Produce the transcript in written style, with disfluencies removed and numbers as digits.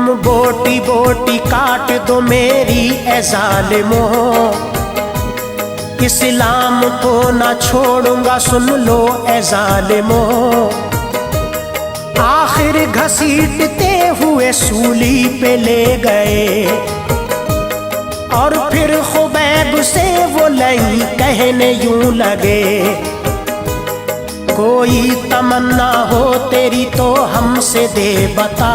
तुम बोटी बोटी काट दो मेरी ए जालिमों, इस्लाम को ना छोड़ूंगा सुन लो ए जालिमों। आखिर घसीटते हुए सूली पे ले गए और फिर खुबैब से वो लई कहने यूं लगे, कोई तमन्ना हो तेरी तो हमसे दे बता,